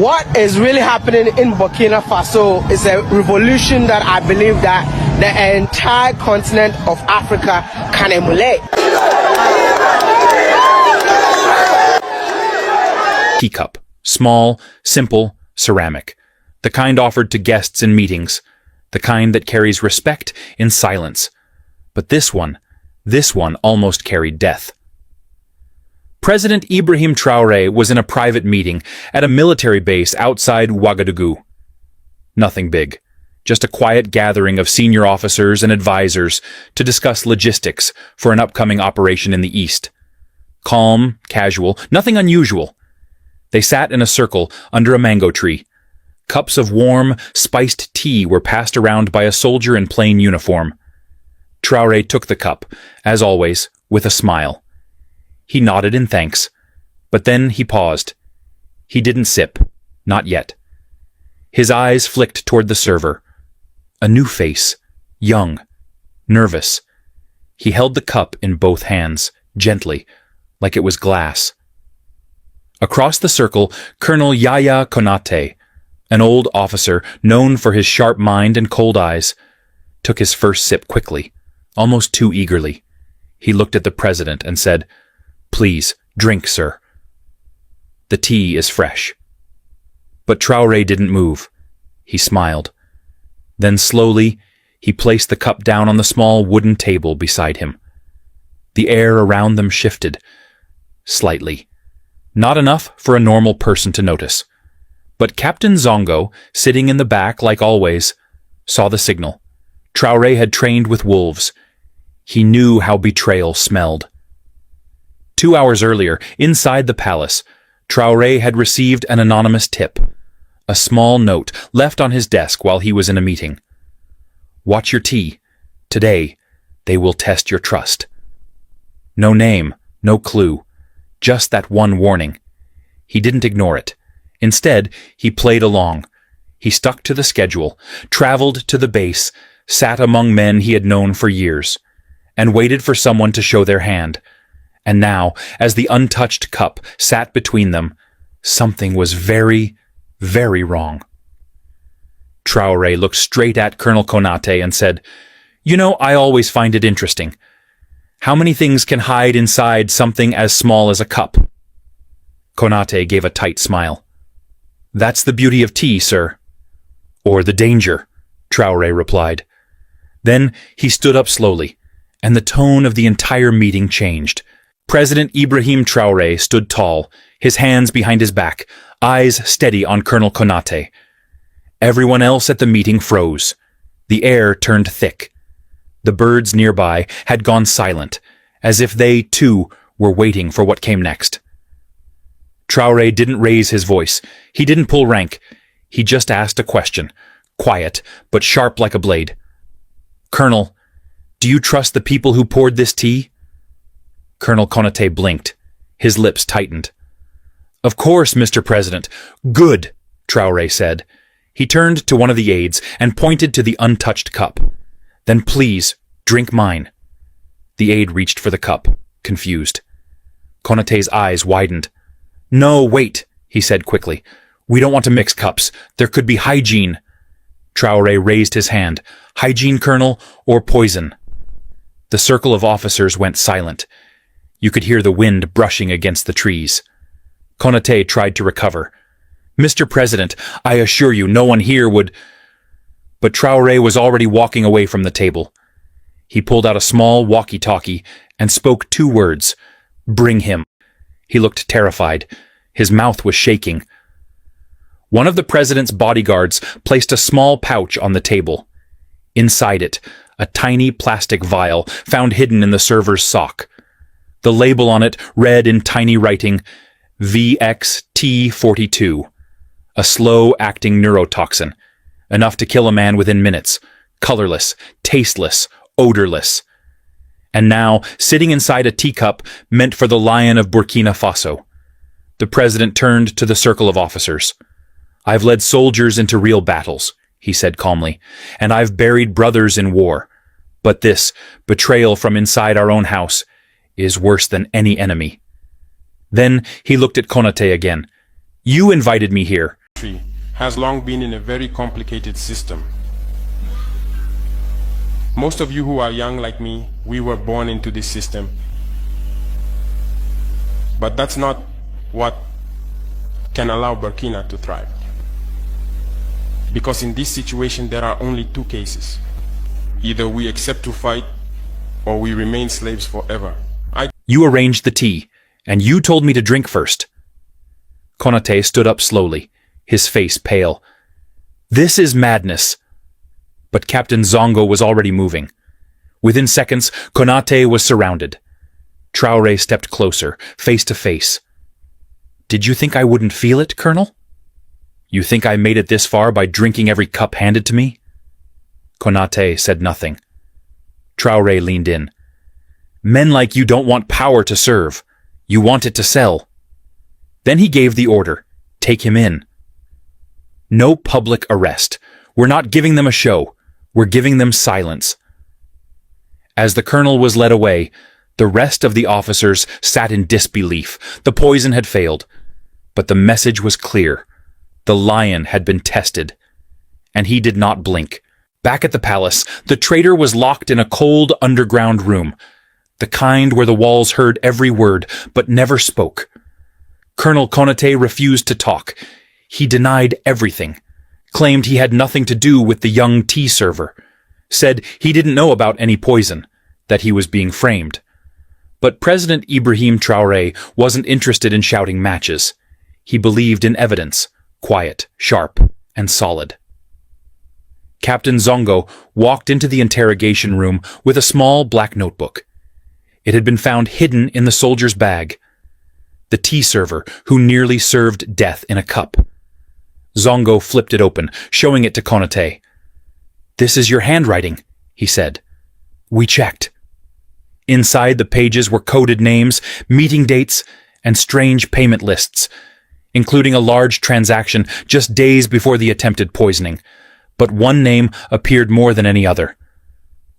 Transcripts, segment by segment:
What is really happening in Burkina Faso is a revolution that I believe that the entire continent of Africa can emulate. Teacup. Small, simple, ceramic. The kind offered to guests in meetings. The kind that carries respect in silence. But this one almost carried death. President Ibrahim Traore was in a private meeting at a military base outside Ouagadougou. Nothing big. Just a quiet gathering of senior officers and advisors to discuss logistics for an upcoming operation in the east. Calm, casual, nothing unusual. They sat in a circle under a mango tree. Cups of warm, spiced tea were passed around by a soldier in plain uniform. Traore took the cup, as always, with a smile. He nodded in thanks, but then he paused. He didn't sip, not yet. His eyes flicked toward the server. A new face, young, nervous. He held the cup in both hands, gently, like it was glass. Across the circle, Colonel Yaya Konate, an old officer known for his sharp mind and cold eyes, took his first sip quickly, almost too eagerly. He looked at the president and said, "Please, drink, sir. The tea is fresh." But Traore didn't move. He smiled. Then slowly, he placed the cup down on the small wooden table beside him. The air around them shifted, slightly. Not enough for a normal person to notice. But Captain Zongo, sitting in the back like always, saw the signal. Traore had trained with wolves. He knew how betrayal smelled. 2 hours earlier, inside the palace, Traore had received an anonymous tip, a small note left on his desk while he was in a meeting. "Watch your tea. Today, they will test your trust." No name, no clue, just that one warning. He didn't ignore it. Instead, he played along. He stuck to the schedule, traveled to the base, sat among men he had known for years, and waited for someone to show their hand. And now, as the untouched cup sat between them, something was very, very wrong. Traore looked straight at Colonel Konate and said, "You know, I always find it interesting. How many things can hide inside something as small as a cup?" Konate gave a tight smile. "That's the beauty of tea, sir." "Or the danger," Traore replied. Then he stood up slowly, and the tone of the entire meeting changed. President Ibrahim Traore stood tall, his hands behind his back, eyes steady on Colonel Konate. Everyone else at the meeting froze. The air turned thick. The birds nearby had gone silent, as if they, too, were waiting for what came next. Traore didn't raise his voice. He didn't pull rank. He just asked a question, quiet but sharp like a blade. "Colonel, do you trust the people who poured this tea?" Colonel Konate blinked. His lips tightened. "Of course, Mr. President." "Good," Traore said. He turned to one of the aides and pointed to the untouched cup. "Then please, drink mine." The aide reached for the cup, confused. Konate's eyes widened. "No, wait," he said quickly. "We don't want to mix cups. There could be hygiene." Traore raised his hand. "Hygiene, Colonel, or poison?" The circle of officers went silent. You could hear the wind brushing against the trees. Konate tried to recover. "Mr. President, I assure you no one here would—" But Traore was already walking away from the table. He pulled out a small walkie-talkie and spoke 2 words. "Bring him." He looked terrified. His mouth was shaking. One of the president's bodyguards placed a small pouch on the table. Inside it, a tiny plastic vial found hidden in the server's sock. The label on it read in tiny writing, VXT42, a slow-acting neurotoxin, enough to kill a man within minutes, colorless, tasteless, odorless. And now, sitting inside a teacup meant for the lion of Burkina Faso. The president turned to the circle of officers. "I've led soldiers into real battles," he said calmly, "and I've buried brothers in war. But this, betrayal from inside our own house, is worse than any enemy." Then he looked at Konate again. "You invited me here. country has long been in a very complicated system. Most of you who are young like me, we were born into this system. But that's not what can allow Burkina to thrive. Because in this situation, there are only two cases. Either we accept to fight, or we remain slaves forever. You arranged the tea, and you told me to drink first. Konate stood up slowly, his face pale. This is madness. But Captain Zongo was already moving. Within seconds, Konate was surrounded. Traore stepped closer, face to face. Did you think I wouldn't feel it, Colonel? You think I made it this far by drinking every cup handed to me? Konate said nothing. Traore leaned in. Men like you don't want power to serve. You want it to sell. Then he gave the order. Take him in. No public arrest. We're not giving them a show. We're giving them silence. As the colonel was led away, the rest of the officers sat in disbelief. The poison had failed. But the message was clear. The lion had been tested. And he did not blink. Back at the palace, the traitor was locked in a cold underground room, the kind where the walls heard every word but never spoke. Colonel Konate refused to talk. He denied everything, claimed he had nothing to do with the young tea server, said he didn't know about any poison, that he was being framed. But President Ibrahim Traore wasn't interested in shouting matches. He believed in evidence, quiet, sharp, and solid. Captain Zongo walked into the interrogation room with a small black notebook. It had been found hidden in the soldier's bag. The tea server who nearly served death in a cup. Zongo flipped it open, showing it to Konate. This is your handwriting, he said. We checked. Inside the pages were coded names, meeting dates, and strange payment lists, including a large transaction just days before the attempted poisoning. But one name appeared more than any other.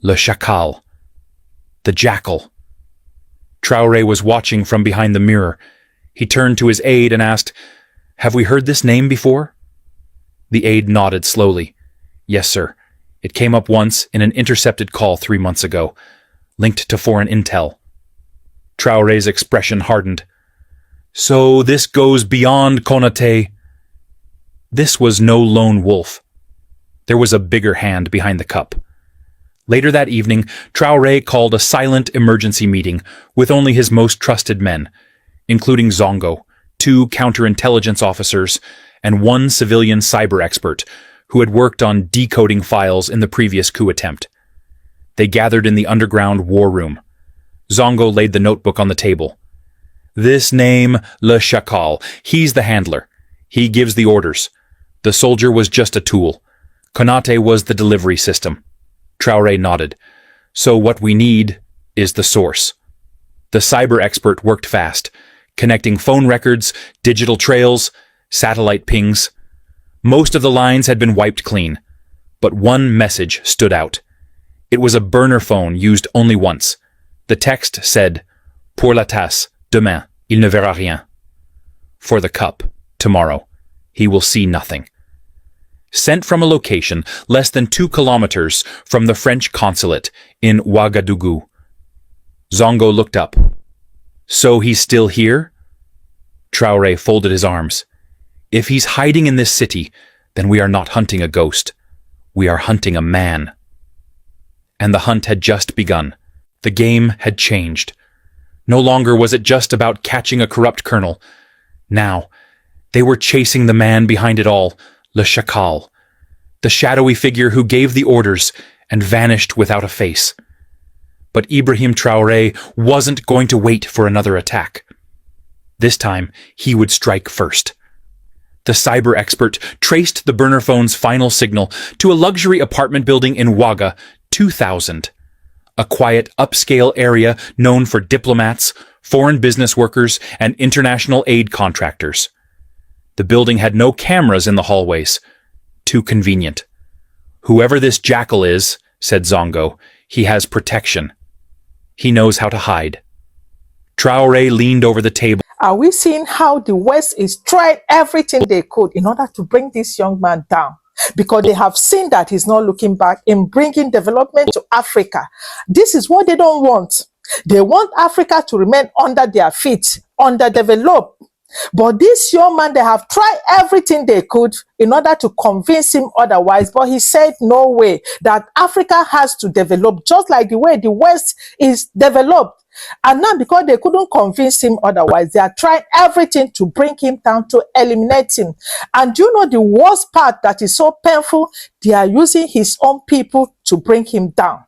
Le Chacal. The Jackal. Traore was watching from behind the mirror. He turned to his aide and asked, Have we heard this name before? The aide nodded slowly. Yes, sir. It came up once in an intercepted call 3 months ago, linked to foreign intel. Traore's expression hardened. So this goes beyond Konate. This was no lone wolf. There was a bigger hand behind the cup. Later that evening, Traore called a silent emergency meeting with only his most trusted men, including Zongo, 2 counterintelligence officers, and 1 civilian cyber expert who had worked on decoding files in the previous coup attempt. They gathered in the underground war room. Zongo laid the notebook on the table. This name, Le Chacal, he's the handler. He gives the orders. The soldier was just a tool. Konate was the delivery system. Traore nodded. So what we need is the source. The cyber expert worked fast, connecting phone records, digital trails, satellite pings. Most of the lines had been wiped clean, but one message stood out. It was a burner phone used only once. The text said, Pour la tasse, demain, il ne verra rien. For the cup, tomorrow, he will see nothing. Sent from a location less than 2 kilometers from the French consulate in Ouagadougou. Zongo looked up. So he's still here? Traore folded his arms. If he's hiding in this city, then we are not hunting a ghost. We are hunting a man. And the hunt had just begun. The game had changed. No longer was it just about catching a corrupt colonel. Now, they were chasing the man behind it all, Le Chacal, the shadowy figure who gave the orders and vanished without a face. But Ibrahim Traore wasn't going to wait for another attack. This time, he would strike first. The cyber expert traced the burner phone's final signal to a luxury apartment building in Ouaga, 2000, a quiet upscale area known for diplomats, foreign business workers, and international aid contractors. The building had no cameras in the hallways. Too convenient. Whoever this jackal is, said Zongo, he has protection. He knows how to hide. Traore leaned over the table. Are we seeing how the West is trying everything they could in order to bring this young man down? Because they have seen that he's not looking back in bringing development to Africa. This is what they don't want. They want Africa to remain under their feet, underdeveloped. But this young man, they have tried everything they could in order to convince him otherwise. But he said, no way, that Africa has to develop just like the way the West is developed. And now, because they couldn't convince him otherwise, they are trying everything to bring him down, to eliminate him. And you know the worst part that is so painful? They are using his own people to bring him down.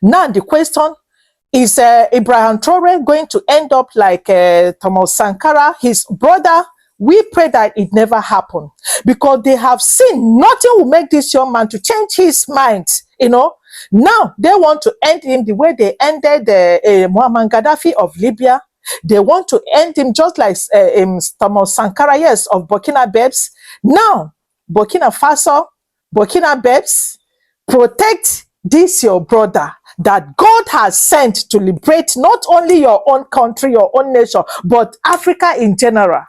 Now, the question is, Ibrahim Traore going to end up like Thomas Sankara, his brother? We pray that it never happened, because they have seen nothing will make this young man to change his mind, you know. Now they want to end him the way they ended Muammar Gaddafi of Libya. They want to end him just like Thomas Sankara, yes, of Burkina Babes. Now, Burkina Faso, Burkina Babes, protect this your brother that God has sent to liberate not only your own country, your own nation, but Africa in general.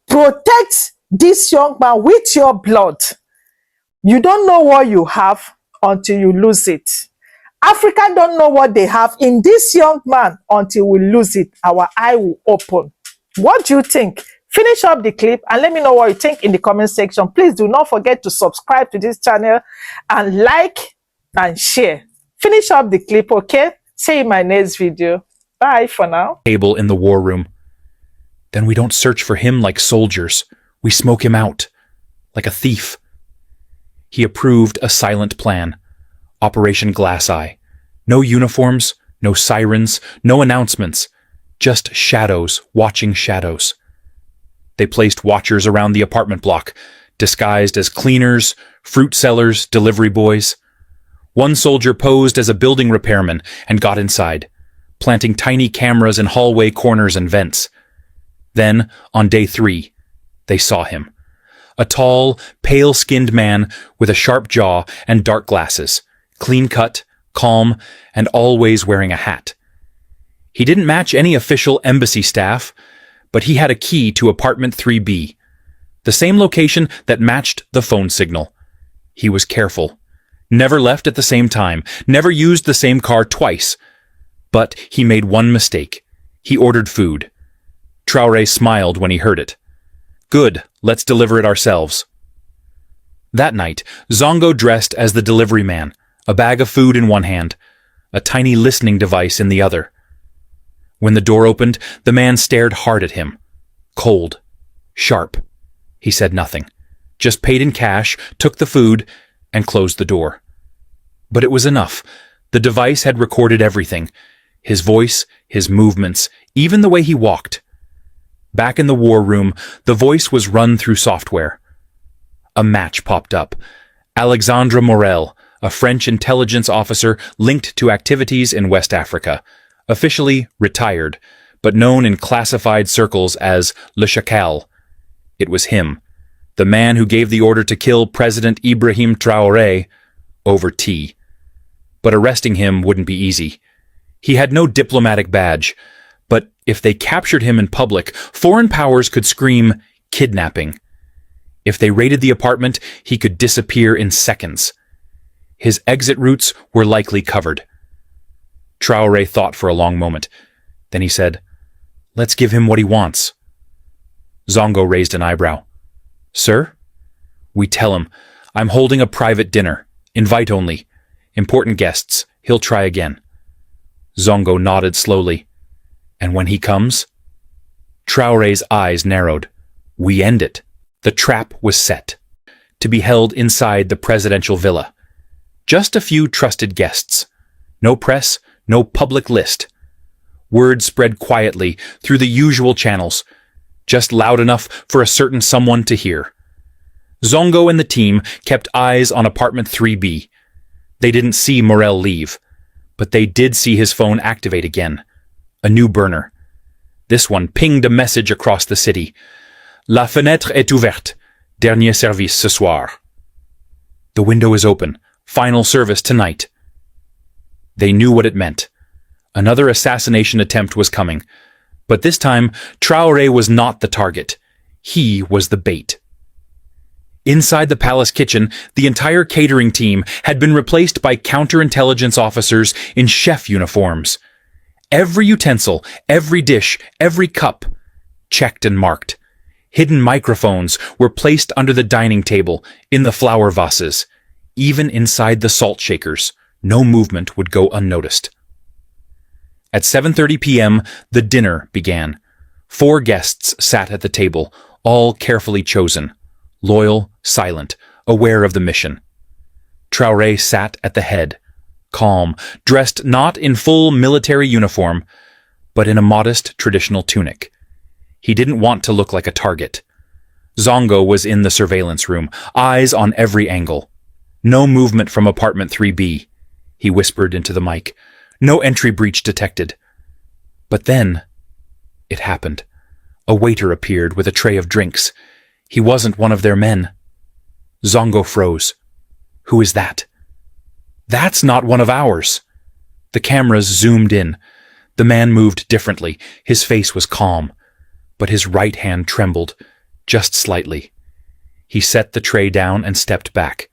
Protect this young man with your blood. You don't know what you have until you lose it. Africa don't know what they have in this young man until we lose it. Our eye will open. What do you think? Finish up the clip and let me know what you think in the comment section. Please do not forget to subscribe to this channel and like and share. Finish up the clip, okay? See you in my next video. Bye for now. Table in the war room. Then we don't search for him like soldiers. We smoke him out, like a thief. He approved a silent plan. Operation Glass Eye. No uniforms, no sirens, no announcements. Just shadows watching shadows. They placed watchers around the apartment block, disguised as cleaners, fruit sellers, delivery boys. One soldier posed as a building repairman and got inside, planting tiny cameras in hallway corners and vents. Then, on day 3, they saw him. A tall, pale-skinned man with a sharp jaw and dark glasses, clean-cut, calm, and always wearing a hat. He didn't match any official embassy staff, but he had a key to apartment 3B, the same location that matched the phone signal. He was careful. Never left at the same time, never used the same car twice. But he made one mistake. He ordered food. Traore smiled when he heard it. Good, let's deliver it ourselves. That night, Zongo dressed as the delivery man, a bag of food in one hand, a tiny listening device in the other. When the door opened, the man stared hard at him. Cold. Sharp. He said nothing. Just paid in cash, took the food, and closed the door. But it was enough. The device had recorded everything. His voice, his movements, even the way he walked. Back in the war room, the voice was run through software. A match popped up. Alexandre Morel, a French intelligence officer linked to activities in West Africa, officially retired, but known in classified circles as Le Chacal. It was him, the man who gave the order to kill President Ibrahim Traore over tea. But arresting him wouldn't be easy. He had no diplomatic badge, but if they captured him in public, foreign powers could scream kidnapping. If they raided the apartment, he could disappear in seconds. His exit routes were likely covered. Traore thought for a long moment. Then he said, "Let's give him what he wants." Zongo raised an eyebrow. "Sir?" "We tell him, I'm holding a private dinner. Invite only. Important guests. He'll try again." Zongo nodded slowly. "And when he comes?" Traore's eyes narrowed. "We end it." The trap was set. To be held inside the presidential villa. Just a few trusted guests. No press, no public list. Word spread quietly through the usual channels, just loud enough for a certain someone to hear. Zongo and the team kept eyes on apartment 3B. They didn't see Morel leave, but they did see his phone activate again. A new burner. This one pinged a message across the city. "La fenêtre est ouverte. Dernier service ce soir." The window is open. Final service tonight. They knew what it meant. Another assassination attempt was coming, But this time, Traore was not the target. He was the bait. Inside the palace kitchen, the entire catering team had been replaced by counterintelligence officers in chef uniforms. Every utensil, every dish, every cup, checked and marked. Hidden microphones were placed under the dining table, in the flower vases. Even inside the salt shakers, no movement would go unnoticed. At 7:30 p.m., the dinner began. 4 guests sat at the table, all carefully chosen, loyal, silent, aware of the mission. Traore sat at the head, calm, dressed not in full military uniform, but in a modest traditional tunic. He didn't want to look like a target. Zongo was in the surveillance room, eyes on every angle. No movement from apartment 3B, he whispered into the mic. No entry breach detected. But then, it happened. A waiter appeared with a tray of drinks. He wasn't one of their men. Zongo froze. Who is that? That's not one of ours. The cameras zoomed in. The man moved differently. His face was calm, but his right hand trembled, just slightly. He set the tray down and stepped back.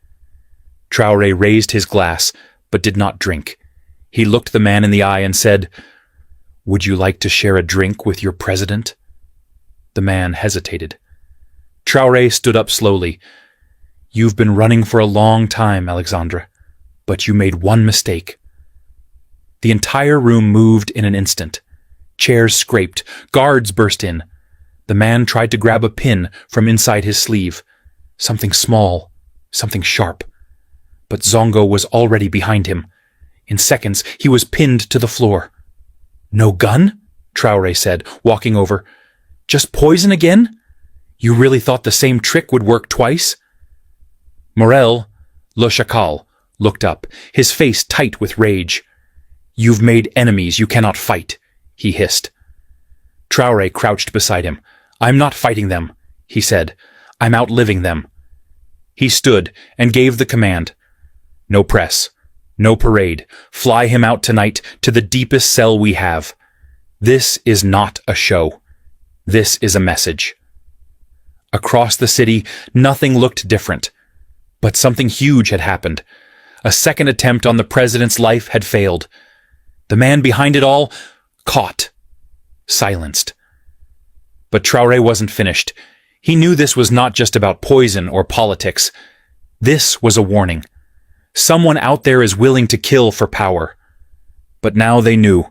Traore raised his glass, but did not drink. He looked the man in the eye and said, "Would you like to share a drink with your president?" The man hesitated. Traore stood up slowly. "You've been running for a long time, Alexandra, but you made one mistake." The entire room moved in an instant. Chairs scraped. Guards burst in. The man tried to grab a pin from inside his sleeve. Something small, something sharp. But Zongo was already behind him. In seconds, he was pinned to the floor. "No gun?" Traore said, walking over. "Just poison again? You really thought the same trick would work twice?" Morel, Le Chacal, looked up, his face tight with rage. "You've made enemies you cannot fight," he hissed. Traore crouched beside him. "I'm not fighting them," he said. "I'm outliving them." He stood and gave the command. "No press. No parade. Fly him out tonight to the deepest cell we have. This is not a show. This is a message." Across the city, nothing looked different. But something huge had happened. A second attempt on the president's life had failed. The man behind it all, caught. Silenced. But Traore wasn't finished. He knew this was not just about poison or politics. This was a warning. Someone out there is willing to kill for power. But now they knew.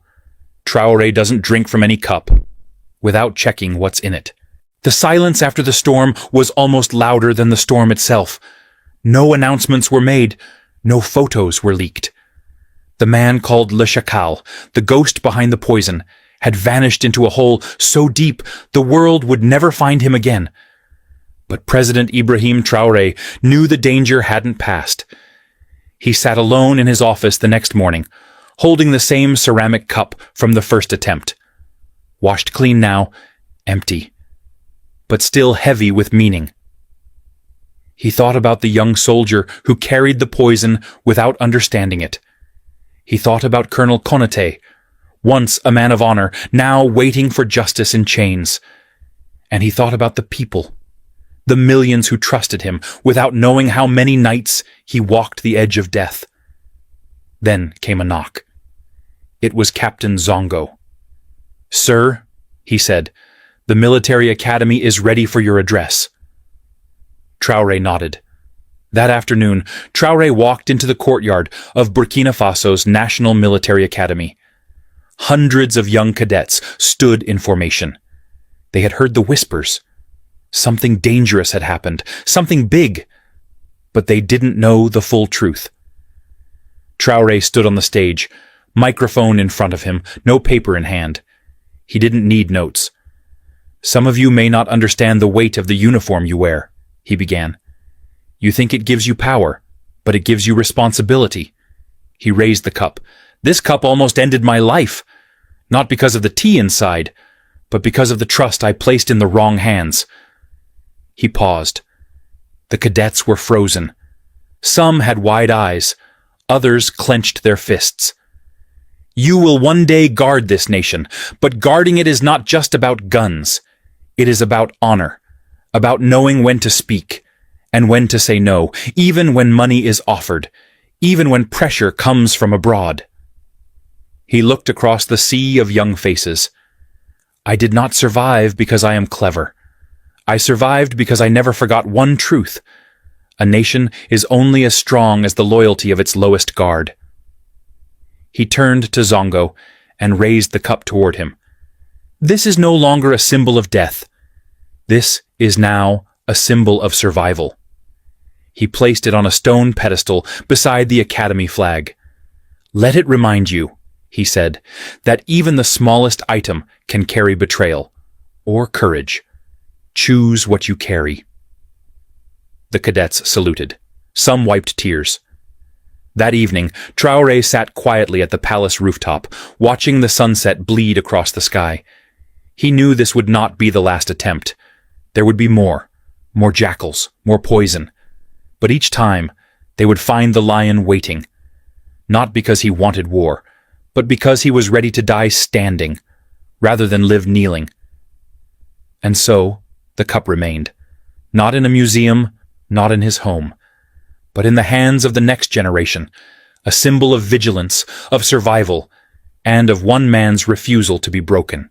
Traore doesn't drink from any cup, without checking what's in it. The silence after the storm was almost louder than the storm itself. No announcements were made. No photos were leaked. The man called Le Chacal, the ghost behind the poison, had vanished into a hole so deep the world would never find him again. But President Ibrahim Traore knew the danger hadn't passed. He sat alone in his office the next morning, holding the same ceramic cup from the first attempt. Washed clean now, empty, but still heavy with meaning. He thought about the young soldier who carried the poison without understanding it. He thought about Colonel Konate, once a man of honor, now waiting for justice in chains. And he thought about the people, the millions who trusted him without knowing how many nights he walked the edge of death. Then came a knock. It was Captain Zongo. "Sir," he said, "the military academy is ready for your address." Traore nodded. That afternoon, Traore walked into the courtyard of Burkina Faso's National Military Academy. Hundreds of young cadets stood in formation. They had heard the whispers. Something dangerous had happened, something big, but they didn't know the full truth. Traore stood on the stage, microphone in front of him, no paper in hand. He didn't need notes. "Some of you may not understand the weight of the uniform you wear," he began. "You think it gives you power, but it gives you responsibility." He raised the cup. "This cup almost ended my life, not because of the tea inside, but because of the trust I placed in the wrong hands." He paused. The cadets were frozen. Some had wide eyes. Others clenched their fists. You will one day guard this nation, but guarding it is not just about guns. It is about honor, about knowing when to speak and when to say no, even when money is offered, even when pressure comes from abroad. He looked across the sea of young faces. I did not survive because I am clever. I survived because I never forgot one truth. A nation is only as strong as the loyalty of its lowest guard. He turned to Zongo and raised the cup toward him. This is no longer a symbol of death. This is now a symbol of survival. He placed it on a stone pedestal beside the Academy flag. Let it remind you, he said, that even the smallest item can carry betrayal or courage. Choose what you carry. The cadets saluted. Some wiped tears. That evening, Traore sat quietly at the palace rooftop, watching the sunset bleed across the sky. He knew this would not be the last attempt. There would be more jackals, more poison. But each time, they would find the lion waiting. Not because he wanted war, but because he was ready to die standing, rather than live kneeling. And so, the cup remained. Not in a museum, not in his home, but in the hands of the next generation, a symbol of vigilance, of survival, and of one man's refusal to be broken.